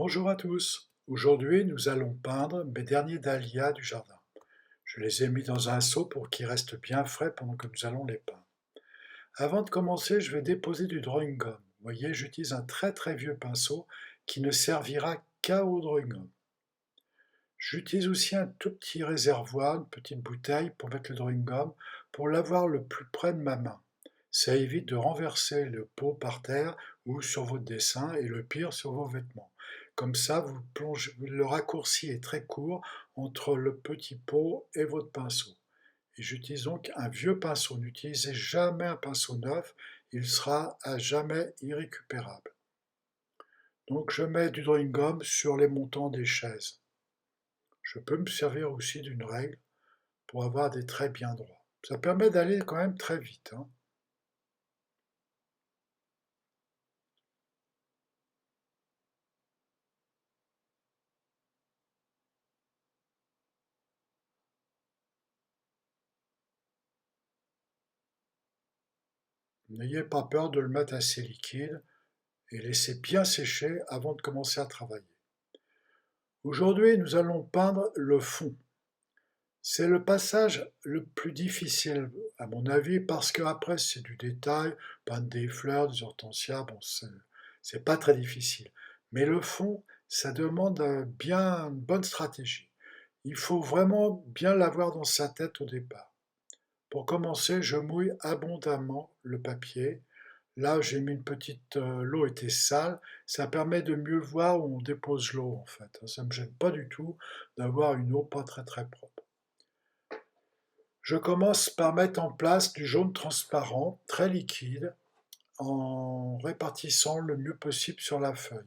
Bonjour à tous. Aujourd'hui, nous allons peindre mes derniers dahlias du jardin. Je les ai mis dans un seau pour qu'ils restent bien frais pendant que nous allons les peindre. Avant de commencer, je vais déposer du drawing gum. Vous voyez, j'utilise un très très vieux pinceau qui ne servira qu'à au drawing gum. J'utilise aussi un tout petit réservoir, une petite bouteille pour mettre le drawing gum, pour l'avoir le plus près de ma main. Ça évite de renverser le pot par terre ou sur votre dessin et le pire sur vos vêtements. Comme ça, vous plongez, le raccourci est très court entre le petit pot et votre pinceau. Et j'utilise donc un vieux pinceau. N'utilisez jamais un pinceau neuf, il sera à jamais irrécupérable. Donc je mets du drawing gum sur les montants des chaises. Je peux me servir aussi d'une règle pour avoir des traits bien droits. Ça permet d'aller quand même très vite, hein. N'ayez pas peur de le mettre assez liquide et laissez bien sécher avant de commencer à travailler. Aujourd'hui, nous allons peindre le fond. C'est le passage le plus difficile, à mon avis, parce qu'après, c'est du détail, peindre des fleurs, des hortensias, bon, c'est pas très difficile. Mais le fond, ça demande bien une bonne stratégie. Il faut vraiment bien l'avoir dans sa tête au départ. Pour commencer, je mouille abondamment le papier. Là, j'ai mis une petite, l'eau était sale, ça permet de mieux voir où on dépose l'eau en fait. Ça ne me gêne pas du tout d'avoir une eau pas très très propre. Je commence par mettre en place du jaune transparent, très liquide, en répartissant le mieux possible sur la feuille.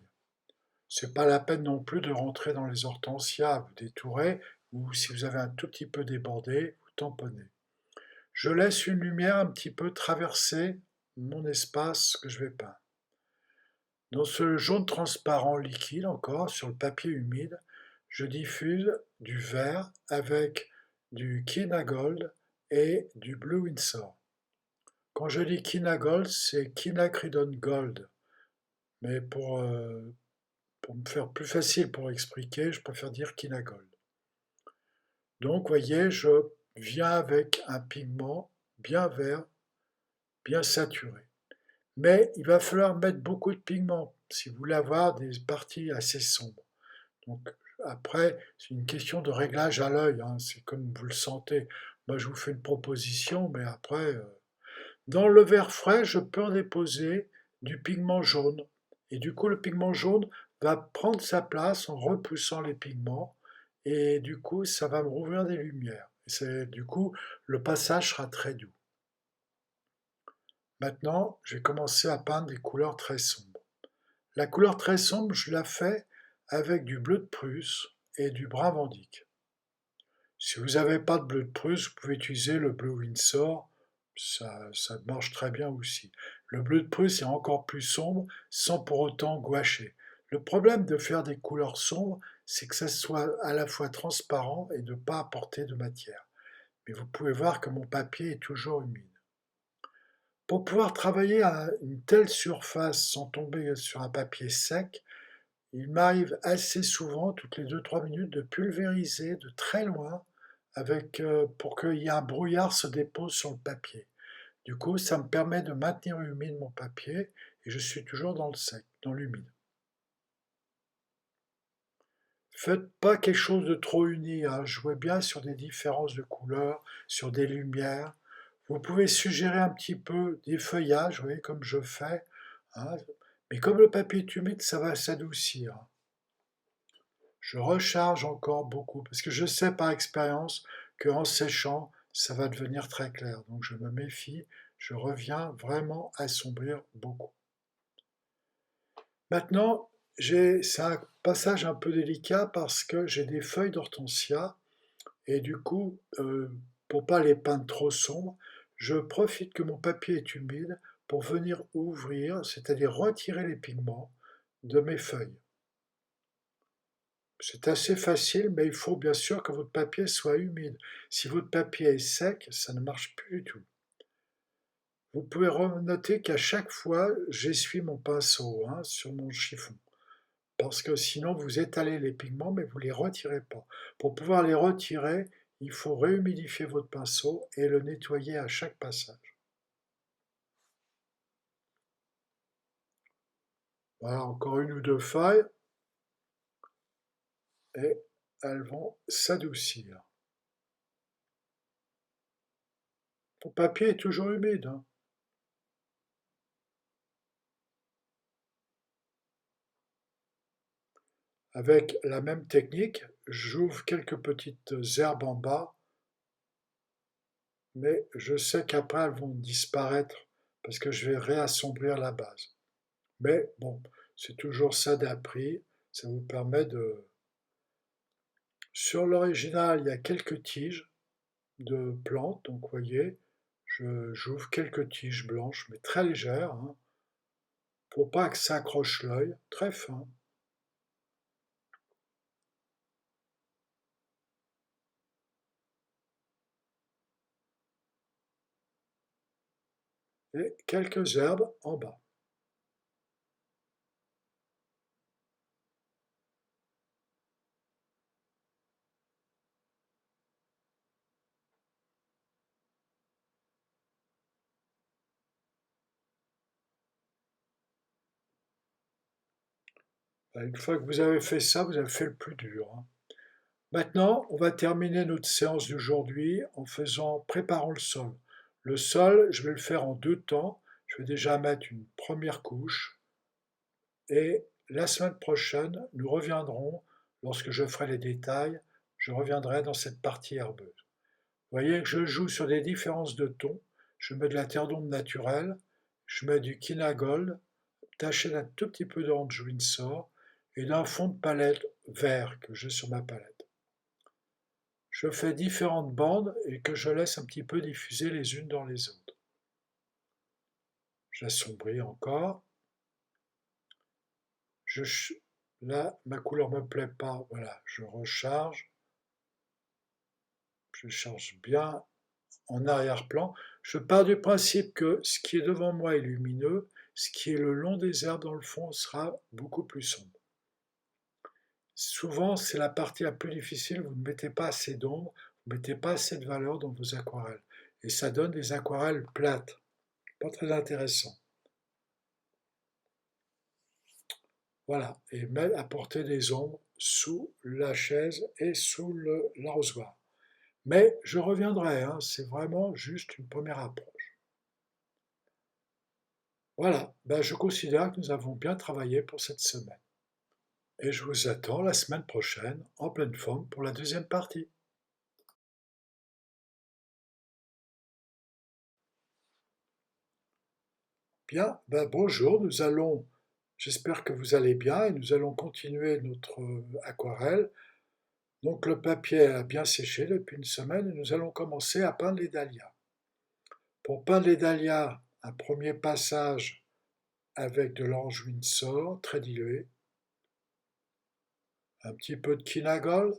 C'est pas la peine non plus de rentrer dans les hortensias, vous détourez, ou si vous avez un tout petit peu débordé, vous tamponnez. Je laisse une lumière un petit peu traverser mon espace que je vais peindre. Dans ce jaune transparent liquide encore, sur le papier humide, je diffuse du vert avec du Kinagold et du Blue Windsor. Quand je dis Kinagold, c'est Quinacridone Gold. Mais pour me faire plus facile pour expliquer, je préfère dire Kinagold. Donc, voyez, je viens avec un pigment bien vert, bien saturé. Mais il va falloir mettre beaucoup de pigments si vous voulez avoir des parties assez sombres. Donc après, c'est une question de réglage à l'œil, hein, c'est comme vous le sentez. Moi, je vous fais une proposition, mais après, dans le vert frais, je peux en déposer du pigment jaune. Et du coup, le pigment jaune va prendre sa place en repoussant les pigments. Et du coup, ça va me rouvrir des lumières. Du coup, le passage sera très doux. Maintenant, je vais commencer à peindre des couleurs très sombres. La couleur très sombre, je la fais avec du bleu de Prusse et du brun Vandyck. Si vous n'avez pas de bleu de Prusse, vous pouvez utiliser le bleu Windsor, ça marche très bien aussi. Le bleu de Prusse est encore plus sombre sans pour autant gouacher. Le problème de faire des couleurs sombres, c'est que ça soit à la fois transparent et de ne pas apporter de matière. Mais vous pouvez voir que mon papier est toujours humide. Pour pouvoir travailler à une telle surface sans tomber sur un papier sec, il m'arrive assez souvent, toutes les 2-3 minutes, de pulvériser de très loin pour qu'il y ait un brouillard se dépose sur le papier. Du coup, ça me permet de maintenir humide mon papier et je suis toujours dans le sec, dans l'humide. Faites pas quelque chose de trop uni, hein. Jouez bien sur des différences de couleurs, sur des lumières. Vous pouvez suggérer un petit peu des feuillages, vous voyez, comme je fais, hein. Mais comme le papier est humide, ça va s'adoucir. Je recharge encore beaucoup parce que je sais par expérience qu'en séchant, ça va devenir très clair. Donc je me méfie, je reviens vraiment assombrir beaucoup. Maintenant, c'est un passage un peu délicat parce que j'ai des feuilles d'hortensia et du coup, pour pas les peindre trop sombres, je profite que mon papier est humide pour venir ouvrir, c'est-à-dire retirer les pigments de mes feuilles. C'est assez facile, mais il faut bien sûr que votre papier soit humide. Si votre papier est sec, ça ne marche plus du tout. Vous pouvez noter qu'à chaque fois, j'essuie mon pinceau, hein, sur mon chiffon. parce que sinon vous étalez les pigments, mais vous ne les retirez pas. Pour pouvoir les retirer, il faut réhumidifier votre pinceau et le nettoyer à chaque passage. Voilà, encore une ou deux feuilles, et elles vont s'adoucir. Ton papier est toujours humide, hein. Avec la même technique, j'ouvre quelques petites herbes en bas, mais je sais qu'après elles vont disparaître parce que je vais réassombrir la base. Mais bon, c'est toujours ça d'appris, ça vous permet de... Sur l'original, il y a quelques tiges de plantes, donc vous voyez, j'ouvre quelques tiges blanches, mais très légères, hein, pour pas que ça accroche l'œil, très fin. Et quelques herbes en bas. Une fois que vous avez fait ça, vous avez fait le plus dur, hein. Maintenant, on va terminer notre séance d'aujourd'hui en préparant le sol. Le sol, je vais le faire en deux temps. Je vais déjà mettre une première couche et la semaine prochaine, nous reviendrons, lorsque je ferai les détails, je reviendrai dans cette partie herbeuse. Vous voyez que je joue sur des différences de tons. Je mets de la terre d'ombre naturelle, je mets du Kinagold, taché d'un tout petit peu d'orange Windsor et d'un fond de palette vert que j'ai sur ma palette. Je fais différentes bandes et que je laisse un petit peu diffuser les unes dans les autres. J'assombris encore. Là, ma couleur ne me plaît pas. Voilà, je recharge. Je charge bien en arrière-plan. Je pars du principe que ce qui est devant moi est lumineux, ce qui est le long des herbes dans le fond sera beaucoup plus sombre. Souvent, c'est la partie la plus difficile, vous ne mettez pas assez d'ombre, vous ne mettez pas assez de valeur dans vos aquarelles. Et ça donne des aquarelles plates, pas très intéressant. Voilà, et apporter des ombres sous la chaise et sous l'arrosoir. Mais je reviendrai, hein, c'est vraiment juste une première approche. Voilà, ben je considère que nous avons bien travaillé pour cette semaine. Et je vous attends la semaine prochaine en pleine forme pour la deuxième partie. Bien, ben bonjour, j'espère que vous allez bien et nous allons continuer notre aquarelle. Donc le papier a bien séché depuis une semaine et nous allons commencer à peindre les dahlias. Pour peindre les dahlias, un premier passage avec de l'orange Windsor très dilué, un petit peu de Kinagol,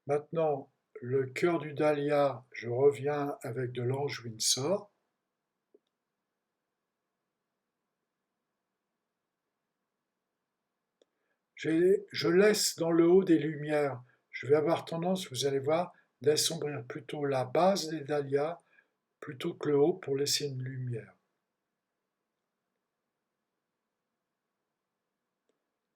maintenant le cœur du dahlia, je reviens avec de l'orange Windsor. Je laisse dans le haut des lumières. Je vais avoir tendance, vous allez voir, d'assombrir plutôt la base des dahlias plutôt que le haut pour laisser une lumière.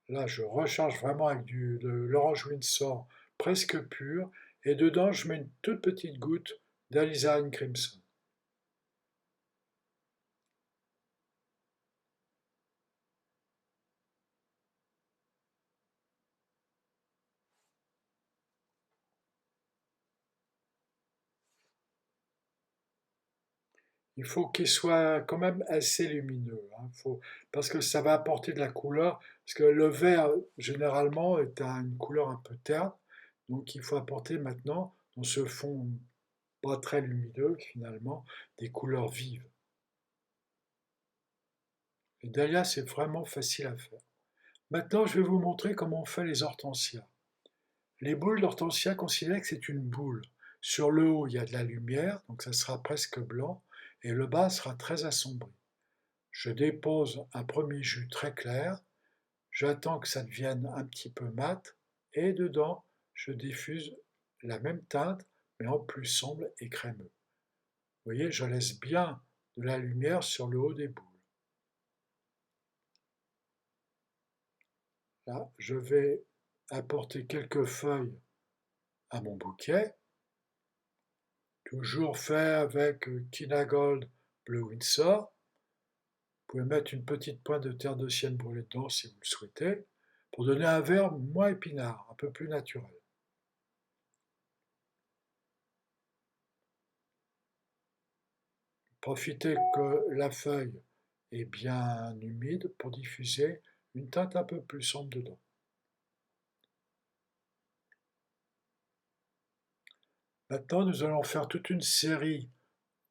Là, je recharge vraiment avec de l'orange Windsor presque pur. Et dedans, je mets une toute petite goutte d'alizarin crimson. Il faut qu'il soit quand même assez lumineux, hein. Parce que ça va apporter de la couleur. Parce que le vert, généralement, est une couleur un peu terne. Donc il faut apporter maintenant, dans ce fond pas très lumineux, finalement, des couleurs vives. Les dahlias, c'est vraiment facile à faire. Maintenant, je vais vous montrer comment on fait les hortensias. Les boules d'hortensia, considérez que c'est une boule. Sur le haut, il y a de la lumière, donc ça sera presque blanc, et le bas sera très assombri. Je dépose un premier jus très clair, j'attends que ça devienne un petit peu mat, et dedans, je diffuse la même teinte, mais en plus sombre et crémeux. Vous voyez, je laisse bien de la lumière sur le haut des boules. Là, je vais apporter quelques feuilles à mon bouquet, toujours fait avec Kinagold Bleu Windsor. Vous pouvez mettre une petite pointe de terre de sienne brûlée dedans si vous le souhaitez, pour donner un verre moins épinard, un peu plus naturel. Profitez que la feuille est bien humide pour diffuser une teinte un peu plus sombre dedans. Maintenant, nous allons faire toute une série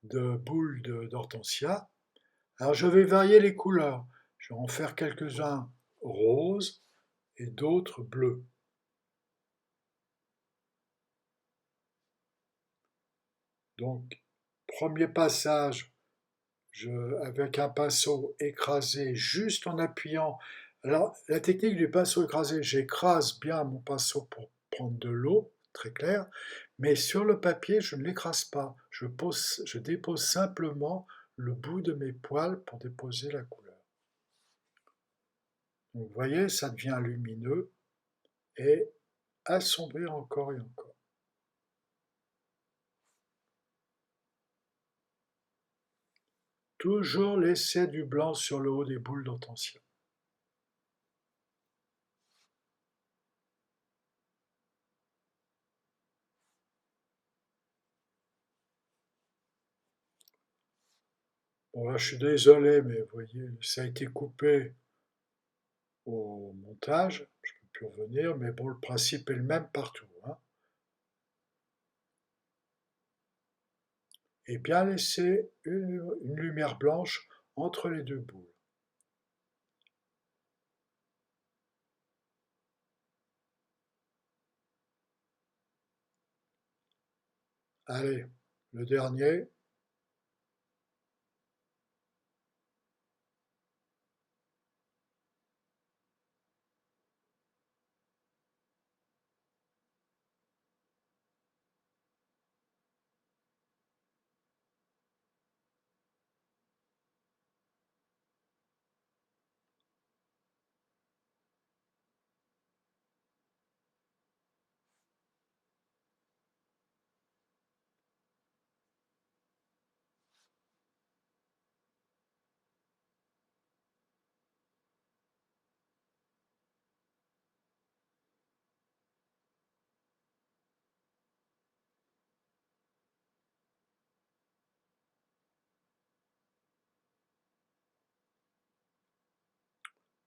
de boules d'hortensia. Alors, je vais varier les couleurs. Je vais en faire quelques-uns roses et d'autres bleus. Donc, premier passage, avec un pinceau écrasé, juste en appuyant. Alors, la technique du pinceau écrasé, j'écrase bien mon pinceau pour prendre de l'eau, très clair, mais sur le papier, je ne l'écrase pas. Je dépose simplement le bout de mes poils pour déposer la couleur. Donc, vous voyez, ça devient lumineux et assombri encore et encore. Toujours laisser du blanc sur le haut des boules d'hortensia. Bon, là, je suis désolé, mais vous voyez, ça a été coupé au montage. Je ne peux plus revenir, mais bon, le principe est le même partout, hein. Et bien laisser une lumière blanche entre les deux boules. Allez, le dernier.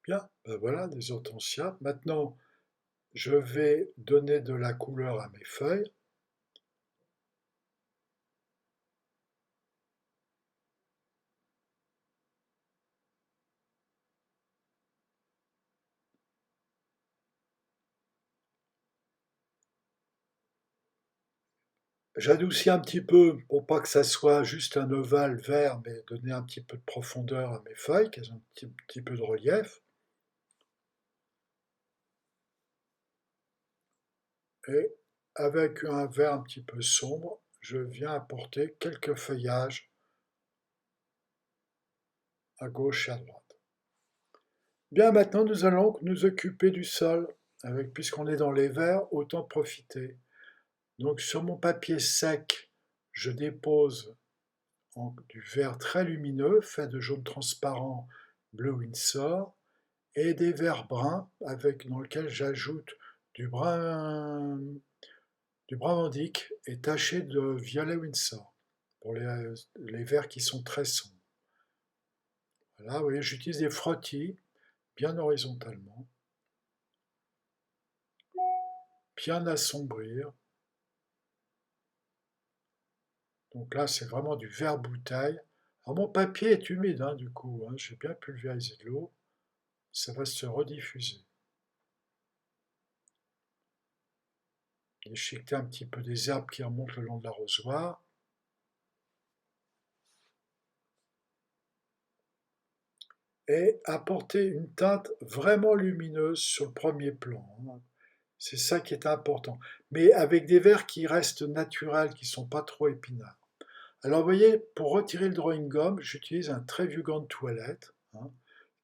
Bien, ben voilà, des hortensias. Maintenant, je vais donner de la couleur à mes feuilles. J'adoucis un petit peu pour pas que ça soit juste un ovale vert, mais donner un petit peu de profondeur à mes feuilles, qu'elles ont un petit peu de relief. Et avec un vert un petit peu sombre, je viens apporter quelques feuillages à gauche et à droite. Bien, maintenant nous allons nous occuper du sol. Puisqu'on est dans les verts, autant profiter. Donc sur mon papier sec, je dépose du vert très lumineux, fait de jaune transparent bleu Windsor, et des verts bruns dans lesquels j'ajoute du brun, du brun Vandyck et taché de violet Windsor pour les verts qui sont très sombres. Voilà, vous voyez, j'utilise des frottis bien horizontalement, bien assombrir. Donc là, c'est vraiment du vert bouteille Alors mon papier est humide, hein, du coup, hein, j'ai bien pulvérisé de l'eau, ça va se rediffuser. Déchiqueter un petit peu des herbes qui remontent le long de l'arrosoir. Et apporter une teinte vraiment lumineuse sur le premier plan, hein. C'est ça qui est important. Mais avec des verres qui restent naturels, qui ne sont pas trop épinards. Alors vous voyez, pour retirer le drawing gum, j'utilise un très vieux gant de toilette, hein,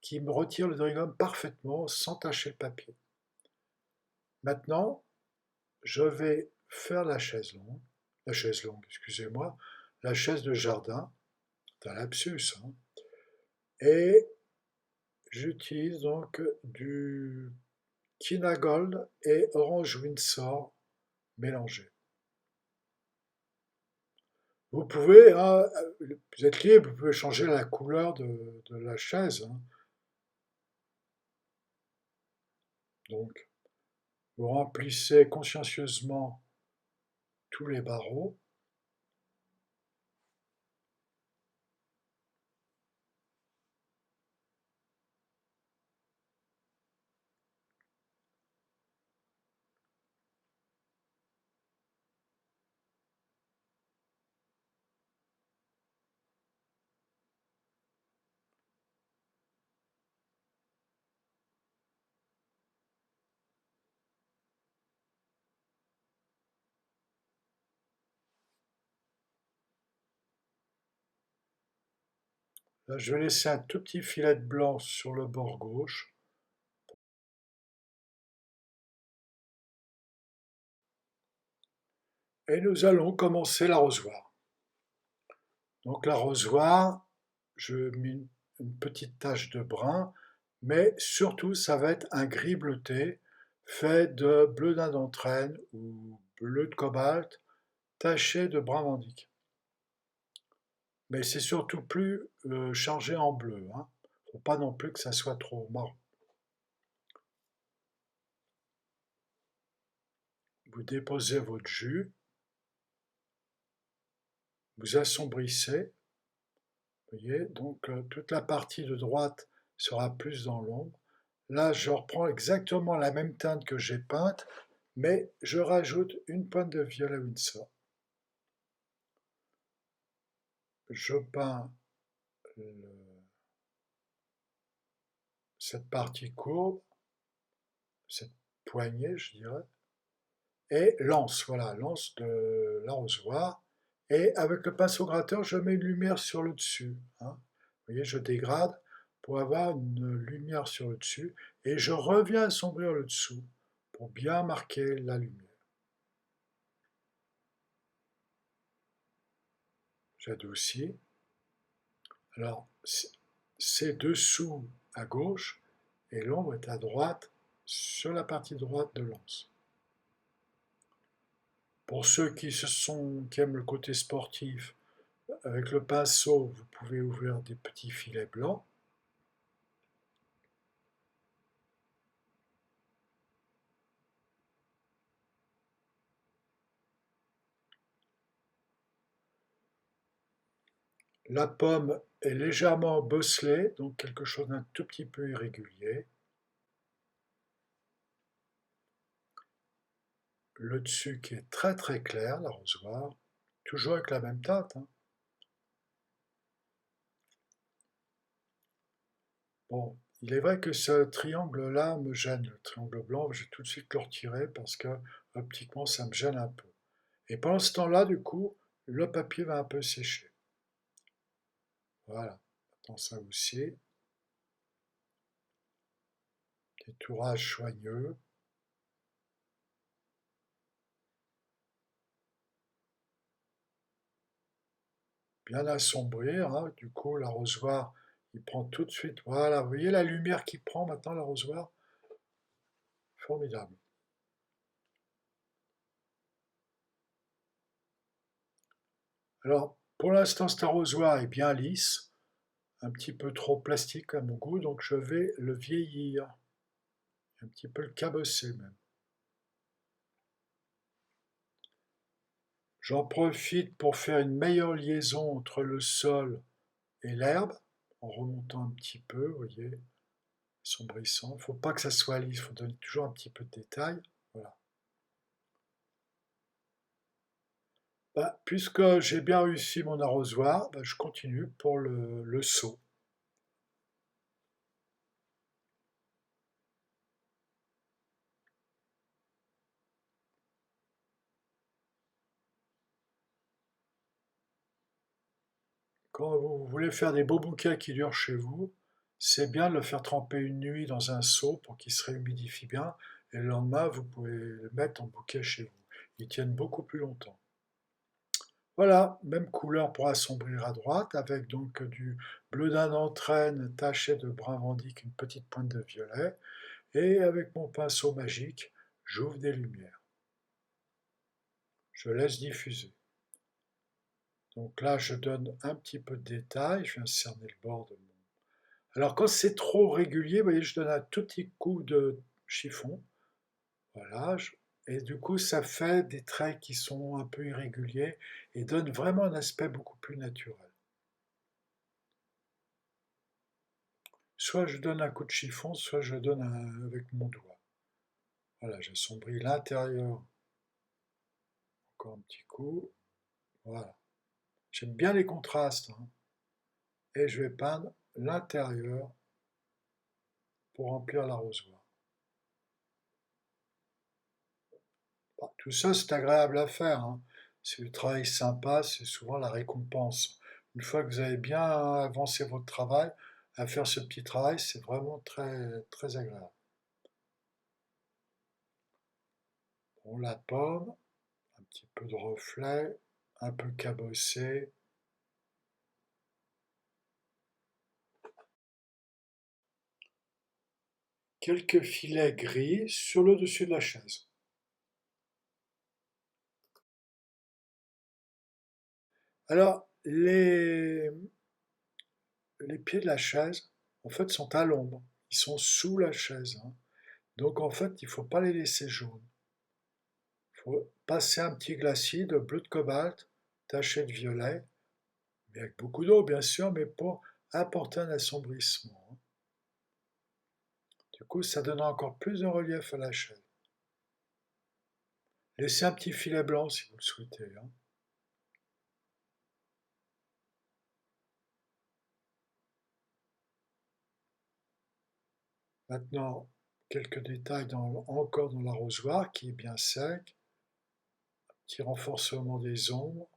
qui me retire le drawing gum parfaitement sans tacher le papier. Maintenant, je vais faire la chaise longue, excusez-moi, la chaise de jardin, c'est un lapsus, hein, et j'utilise donc du Kinagold et Orange Windsor mélangés. Vous pouvez, hein, vous êtes libre, vous pouvez changer la couleur de la chaise, hein. Donc, vous remplissez consciencieusement tous les barreaux. Là, je vais laisser un tout petit filet de blanc sur le bord gauche. Et nous allons commencer l'arrosoir. Donc l'arrosoir, je mets une petite tache de brun, mais surtout ça va être un gris bleuté fait de bleu d'Inde d'entraîne ou bleu de cobalt taché de brun vandyck. Mais c'est surtout plus chargé en bleu, hein. Faut pas non plus que ça soit trop marron. Vous déposez votre jus, vous assombrissez, vous voyez, donc toute la partie de droite sera plus dans l'ombre. Là, je reprends exactement la même teinte que j'ai peinte, mais je rajoute une pointe de violet Winsor. Je peins cette partie courbe, cette poignée, je dirais, et l'anse, voilà, l'anse de l'arrosoir. Et avec le pinceau gratteur, je mets une lumière sur le dessus, hein. Vous voyez, je dégrade pour avoir une lumière sur le dessus, et je reviens assombrir le dessous pour bien marquer la lumière. J'adoucis. Alors, c'est dessous à gauche et l'ombre est à droite sur la partie droite de l'anse. Pour ceux qui aiment le côté sportif, avec le pinceau, vous pouvez ouvrir des petits filets blancs. La pomme est légèrement bosselée, donc quelque chose d'un tout petit peu irrégulier. Le dessus qui est très très clair, l'arrosoir, toujours avec la même teinte, hein. Bon, il est vrai que ce triangle-là me gêne, le triangle blanc, j'ai tout de suite le retiré parce que optiquement ça me gêne un peu. Et pendant ce temps-là, du coup, le papier va un peu sécher. Voilà, maintenant ça aussi, détourage soigneux. Bien assombrir, hein. Du coup, l'arrosoir, il prend tout de suite. Voilà, vous voyez la lumière qu'il prend maintenant, l'arrosoir? Formidable. Alors, pour l'instant, cet arrosoir est bien lisse, un petit peu trop plastique à mon goût, donc je vais le vieillir, un petit peu le cabosser même. J'en profite pour faire une meilleure liaison entre le sol et l'herbe, en remontant un petit peu, vous voyez, assombrissant. Il ne faut pas que ça soit lisse, il faut donner toujours un petit peu de détail. Voilà. Bah, puisque j'ai bien réussi mon arrosoir, bah, je continue pour le seau. Quand vous voulez faire des beaux bouquets qui durent chez vous, c'est bien de le faire tremper une nuit dans un seau pour qu'il se réhumidifie bien, et le lendemain, vous pouvez le mettre en bouquet chez vous. Ils tiennent beaucoup plus longtemps. Voilà, même couleur pour assombrir à droite, avec donc du bleu d'Inde entraîne taché de brun vendique, une petite pointe de violet, et avec mon pinceau magique, j'ouvre des lumières. Je laisse diffuser. Donc là, je donne un petit peu de détail, je viens cerner le bord de mon... Alors quand c'est trop régulier, vous voyez, je donne un tout petit coup de chiffon, voilà, et du coup, ça fait des traits qui sont un peu irréguliers et donne vraiment un aspect beaucoup plus naturel. Soit je donne un coup de chiffon, soit je donne avec mon doigt. Voilà, j'assombris l'intérieur, encore un petit coup, voilà. J'aime bien les contrastes, hein. Et je vais peindre l'intérieur pour remplir l'arrosoir. Bon, tout ça, c'est agréable à faire, hein. C'est du travail sympa, c'est souvent la récompense. Une fois que vous avez bien avancé votre travail, à faire ce petit travail, c'est vraiment très, très agréable. Bon, la pomme, un petit peu de reflet, un peu cabossé. Quelques filets gris sur le dessus de la chaise. Alors, les pieds de la chaise, en fait, sont à l'ombre. Ils sont sous la chaise, hein. Donc, en fait, il ne faut pas les laisser jaunes. Il faut passer un petit glacis de bleu de cobalt, taché de violet, mais avec beaucoup d'eau, bien sûr, mais pour apporter un assombrissement, hein. Du coup, ça donnera encore plus de relief à la chaise. Laissez un petit filet blanc si vous le souhaitez, hein. Maintenant, quelques détails encore dans l'arrosoir qui est bien sec, petit renforcement des ombres.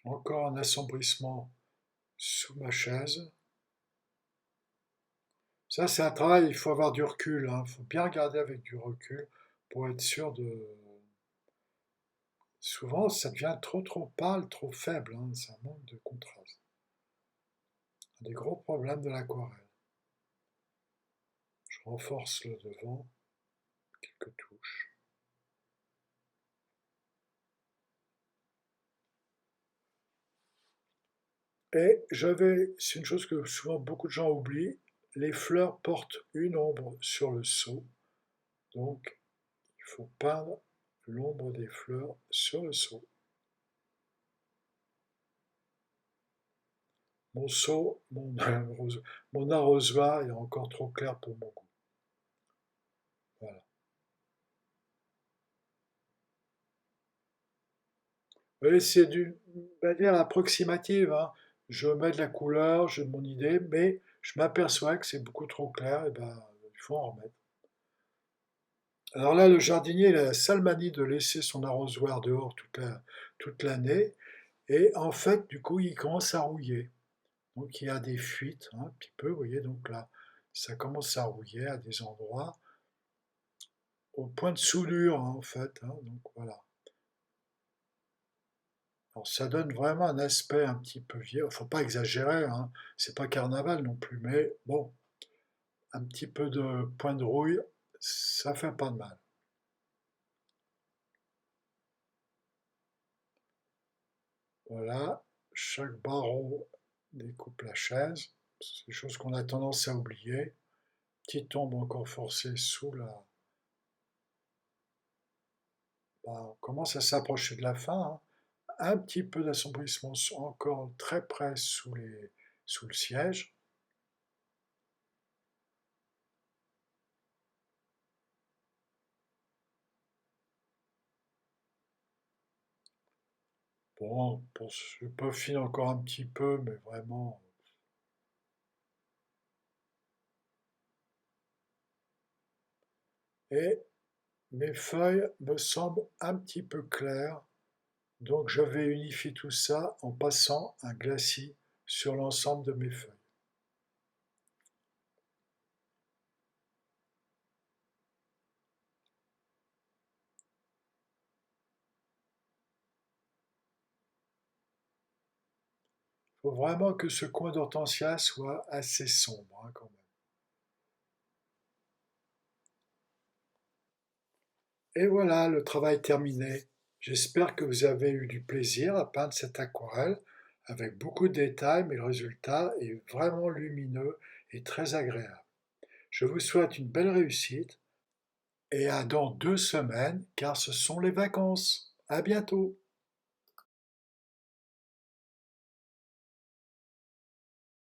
Encore un assombrissement sous ma chaise. Ça, c'est un travail, il faut avoir du recul, hein. Il faut bien regarder avec du recul pour être sûr de... Souvent, ça devient trop pâle, trop faible, hein. Ça manque de contraste. Un des gros problèmes de l'aquarelle. Je renforce le devant, quelques touches. Et c'est une chose que souvent beaucoup de gens oublient, les fleurs portent une ombre sur le seau, donc il faut peindre l'ombre des fleurs sur le seau. Mon seau, mon arrosoir est encore trop clair pour mon goût. Voilà. Oui, c'est d'une manière approximative, hein. Je mets de la couleur, j'ai mon idée, mais je m'aperçois que c'est beaucoup trop clair, et ben il faut en remettre. Alors là, le jardinier, il a la sale manie de laisser son arrosoir dehors toute l'année, et en fait, du coup, il commence à rouiller. Donc il y a des fuites, hein, un petit peu, vous voyez, donc là, ça commence à rouiller à des endroits, au point de soudure, hein, en fait, hein, donc voilà. Alors ça donne vraiment un aspect un petit peu vieux. Faut pas exagérer, hein. C'est pas carnaval non plus, mais bon, un petit peu de point de rouille, ça fait pas de mal. Voilà, chaque barreau découpe la chaise. C'est des choses qu'on a tendance à oublier. Petite tombe encore forcée sous la... Bah, on commence à s'approcher de la fin, hein. Un petit peu d'assombrissement encore très près sous le siège. Bon, je peaufine encore un petit peu, mais vraiment. Et mes feuilles me semblent un petit peu claires, donc je vais unifier tout ça en passant un glacis sur l'ensemble de mes feuilles. Il faut vraiment que ce coin d'hortensia soit assez sombre, hein, quand même. Et voilà, le travail terminé. J'espère que vous avez eu du plaisir à peindre cette aquarelle avec beaucoup de détails, mais le résultat est vraiment lumineux et très agréable. Je vous souhaite une belle réussite et à dans 2 semaines car ce sont les vacances. À bientôt!